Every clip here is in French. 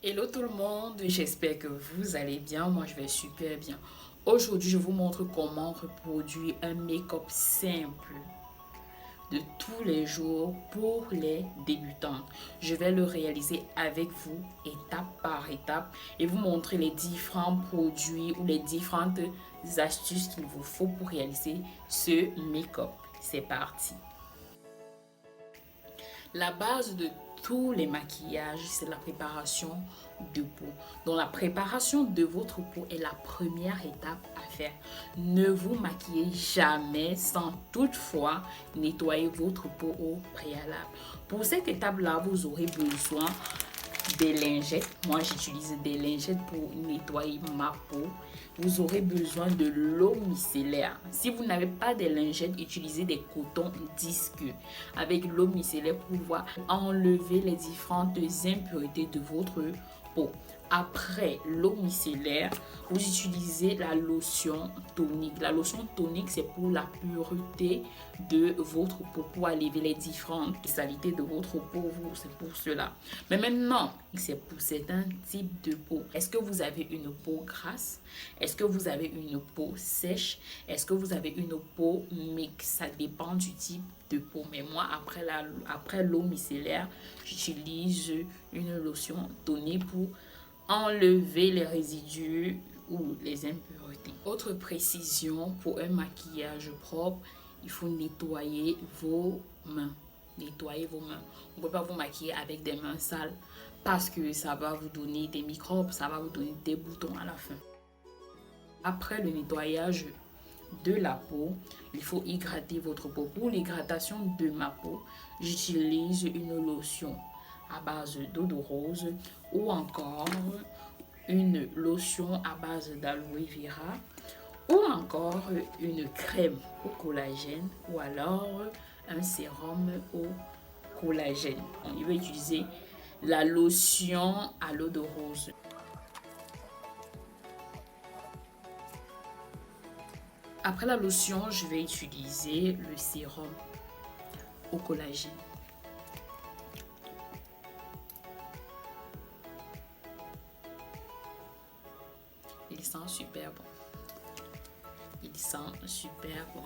Hello tout le monde, j'espère que vous allez bien, moi je vais super bien. Aujourd'hui je vous montre comment reproduire un make-up simple de tous les jours pour les débutants. Je vais le réaliser avec vous étape par étape et vous montrer les différents produits ou les différentes astuces qu'il vous faut pour réaliser ce make-up. C'est parti. La base de tous les maquillages, c'est la préparation de peau. Donc la préparation de votre peau est la première étape à faire. Ne vous maquillez jamais sans toutefois nettoyer votre peau au préalable. Pour cette étape-là, vous aurez besoin des lingettes. Moi, j'utilise des lingettes pour nettoyer ma peau. Vous aurez besoin de l'eau micellaire. Si vous n'avez pas de lingettes, utilisez des cotons disques avec l'eau micellaire pour pouvoir enlever les différentes impuretés de votre peau. Après l'eau micellaire, vous utilisez la lotion tonique. La lotion tonique, c'est pour la pureté de votre peau, pour enlever les différentes saletés de votre peau. C'est pour cela. Mais maintenant, c'est pour certains types de peau. Est-ce que vous avez une peau grasse? Est-ce que vous avez une peau sèche? Est-ce que vous avez une peau mixte? Ça dépend du type de peau. Mais moi, après l'eau micellaire, j'utilise une lotion tonique pour enlever les résidus ou les impuretés. Autre précision, pour un maquillage propre, il faut nettoyer vos mains. Nettoyez vos mains. Vous ne pouvez pas vous maquiller avec des mains sales parce que ça va vous donner des microbes, ça va vous donner des boutons à la fin. Après le nettoyage de la peau, il faut hydrater votre peau. Pour l'hydratation de ma peau, j'utilise une lotion à base d'eau de rose ou encore une lotion à base d'aloe vera ou encore une crème au collagène ou alors un sérum au collagène. On va utiliser la lotion à l'eau de rose. Après la lotion, je vais utiliser le sérum au collagène. Il sent super bon. Il sent super bon.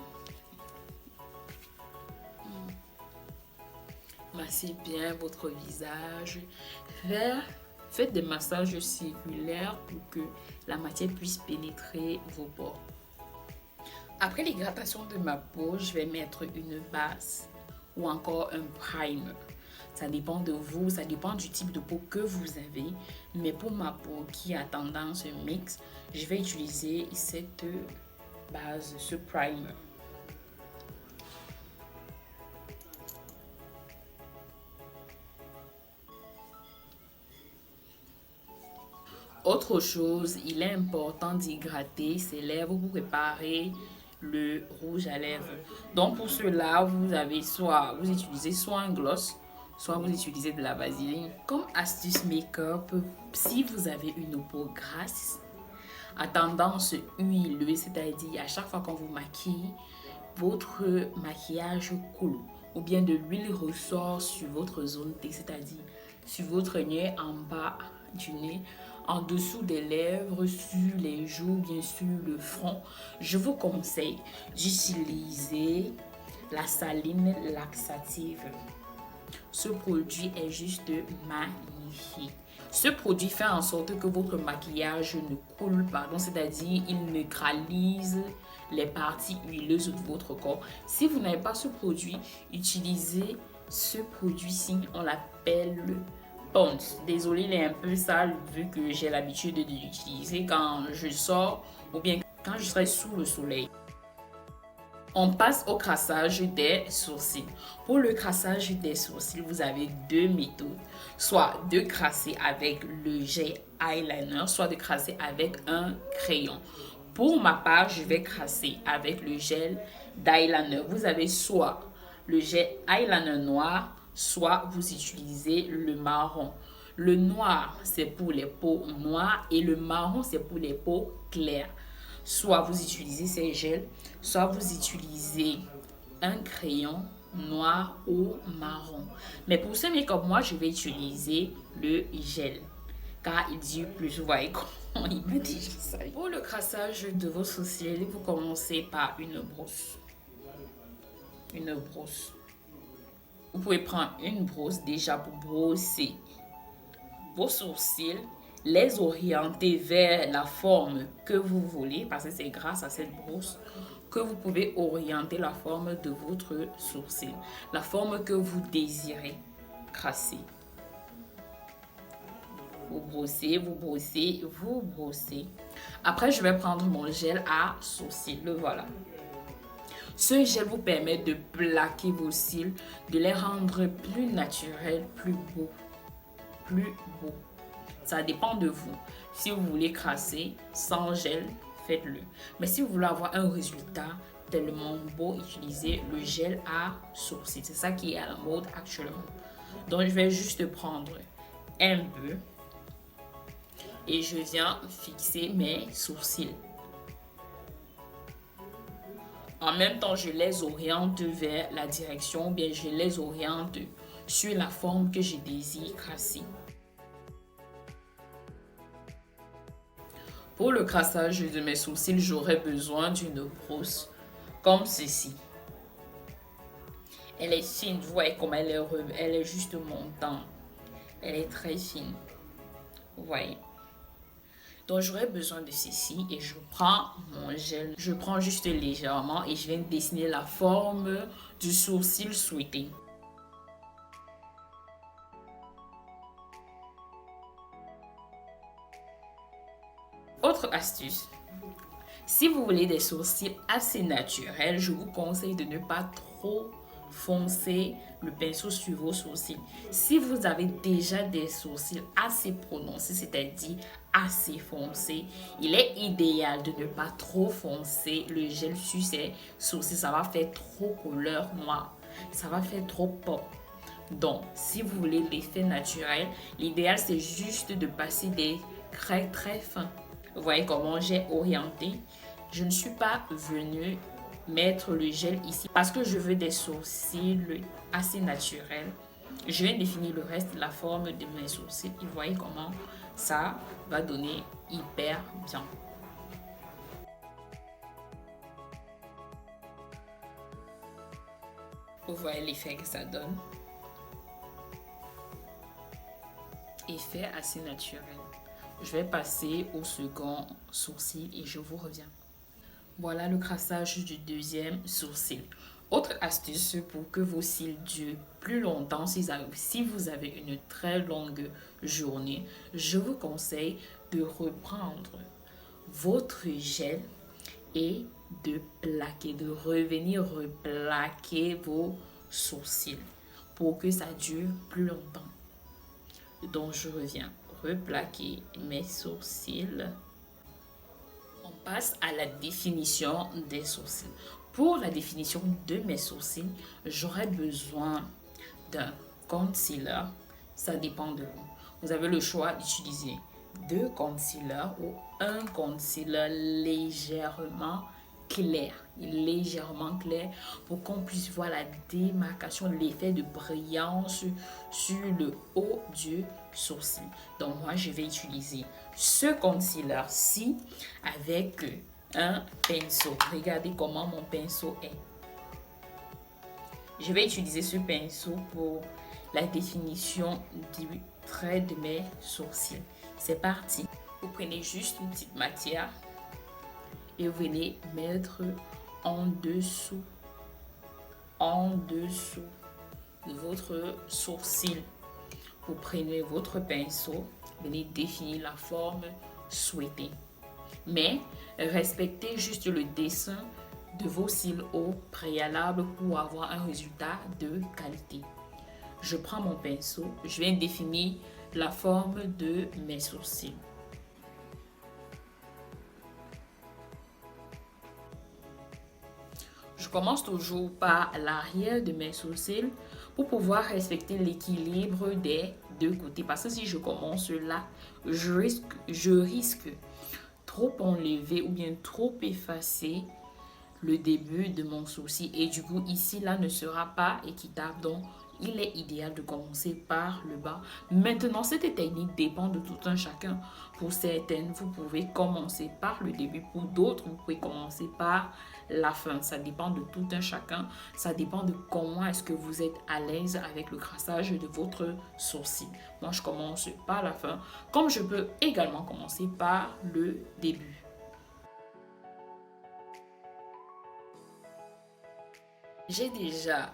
Massez bien votre visage. Faites des massages circulaires pour que la matière puisse pénétrer vos pores. Après l'hydratation de ma peau, je vais mettre une base ou encore un primer. Ça dépend de vous, ça dépend du type de peau que vous avez. Mais pour ma peau qui a tendance mixte, je vais utiliser cette base, ce primer. Autre chose, il est important d'hydrater ses lèvres pour préparer le rouge à lèvres. Donc pour cela, vous utilisez soit un gloss, soit vous utilisez de la vaseline. Comme astuce make-up, si vous avez une peau grasse, à tendance huileuse, c'est-à-dire à chaque fois qu'on vous maquille, votre maquillage coule ou bien de l'huile ressort sur votre zone T, c'est-à-dire sur votre nez, en bas du nez, en dessous des lèvres, sur les joues, bien sûr le front. Je vous conseille d'utiliser la saline laxative. Ce produit est juste magnifique. Ce produit fait en sorte que votre maquillage ne coule pas, c'est-à-dire il neutralise les parties huileuses de votre corps. Si vous n'avez pas ce produit, utilisez ce produit-ci, on l'appelle le Pond's. Désolée, il est un peu sale vu que j'ai l'habitude de l'utiliser quand je sors ou bien quand je serai sous le soleil. On passe au crassage des sourcils. Pour le crassage des sourcils, vous avez deux méthodes. Soit de crasser avec le gel eyeliner, soit de crasser avec un crayon. Pour ma part, je vais crasser avec le gel d'eyeliner. Vous avez soit le gel eyeliner noir, soit vous utilisez le marron. Le noir, c'est pour les peaux noires et le marron, c'est pour les peaux claires. Soit vous utilisez ces gels, soit vous utilisez un crayon noir ou marron. Mais pour ce make-up, moi, je vais utiliser le gel. car il dit plus. Vous voyez comment il m'a dit ça. Pour le crassage de vos sourcils, vous commencez par une brosse. Une brosse. Vous pouvez prendre une brosse déjà pour brosser vos sourcils, les orienter vers la forme que vous voulez, parce que c'est grâce à cette brosse que vous pouvez orienter la forme de votre sourcil, la forme que vous désirez crasser. Vous brossez, vous brossez, vous brossez. Après, je vais prendre mon gel à sourcils. Le voilà. Ce gel vous permet de plaquer vos cils, de les rendre plus naturels, plus beaux. Plus beaux. Ça dépend de vous. Si vous voulez crasser sans gel, faites-le. Mais si vous voulez avoir un résultat tellement beau, utilisez le gel à sourcils. C'est ça qui est à la mode actuellement. Donc, je vais juste prendre un peu et je viens fixer mes sourcils. En même temps, je les oriente vers la direction, ou bien je les oriente sur la forme que je désire crasser. Pour le crassage de mes sourcils, j'aurai besoin d'une brosse comme ceci. Elle est fine, vous voyez comme elle est juste montante. Elle est très fine, vous voyez. Donc j'aurai besoin de ceci et je prends mon gel. Je prends juste légèrement et je viens dessiner la forme du sourcil souhaité. Autre astuce, si vous voulez des sourcils assez naturels, je vous conseille de ne pas trop foncer le pinceau sur vos sourcils. Si vous avez déjà des sourcils assez prononcés, c'est-à-dire assez foncés, il est idéal de ne pas trop foncer le gel sur ces sourcils. Ça va faire trop couleur noire, ça va faire trop pop. Donc, si vous voulez l'effet naturel, l'idéal c'est juste de passer des craies très fins. Vous voyez comment j'ai orienté. Je ne suis pas venue mettre le gel ici parce que je veux des sourcils assez naturels. Je vais définir le reste de la forme de mes sourcils et vous voyez comment ça va donner hyper bien. Vous voyez l'effet que ça donne. Effet assez naturel. Je vais passer au second sourcil et je vous reviens. Voilà le crassage du deuxième sourcil. Autre astuce pour que vos cils durent plus longtemps, si vous avez une très longue journée, je vous conseille de reprendre votre gel et de plaquer, de revenir replaquer vos sourcils pour que ça dure plus longtemps. Donc je reviens replaquer mes sourcils. On passe à la définition des sourcils. Pour la définition de mes sourcils, j'aurai besoin d'un concealer. Ça dépend de vous. Vous avez le choix d'utiliser 2 concealers ou un concealer légèrement clair pour qu'on puisse voir la démarcation, l'effet de brillance sur le haut du sourcil. Donc moi je vais utiliser ce concealer ci avec un pinceau. Regardez comment mon pinceau est. Je vais utiliser ce pinceau pour la définition du trait de mes sourcils. C'est parti. Vous prenez juste une petite matière et vous venez mettre en dessous de votre sourcil. Vous prenez votre pinceau, venez définir la forme souhaitée. Mais respectez juste le dessin de vos cils au préalable pour avoir un résultat de qualité. Je prends mon pinceau, je viens définir la forme de mes sourcils. Je commence toujours par l'arrière de mes sourcils pour pouvoir respecter l'équilibre des deux côtés. Parce que si je commence là, je risque trop enlever ou bien trop effacer le début de mon sourcil. Et du coup, ici, là, ne sera pas équitable. Donc, il est idéal de commencer par le bas. Maintenant, cette technique dépend de tout un chacun. Pour certaines, vous pouvez commencer par le début. Pour d'autres, vous pouvez commencer par la fin. Ça dépend de tout un chacun. Ça dépend de comment est-ce que vous êtes à l'aise avec le crassage de votre sourcil. Moi, je commence par la fin, comme je peux également commencer par le début. J'ai déjà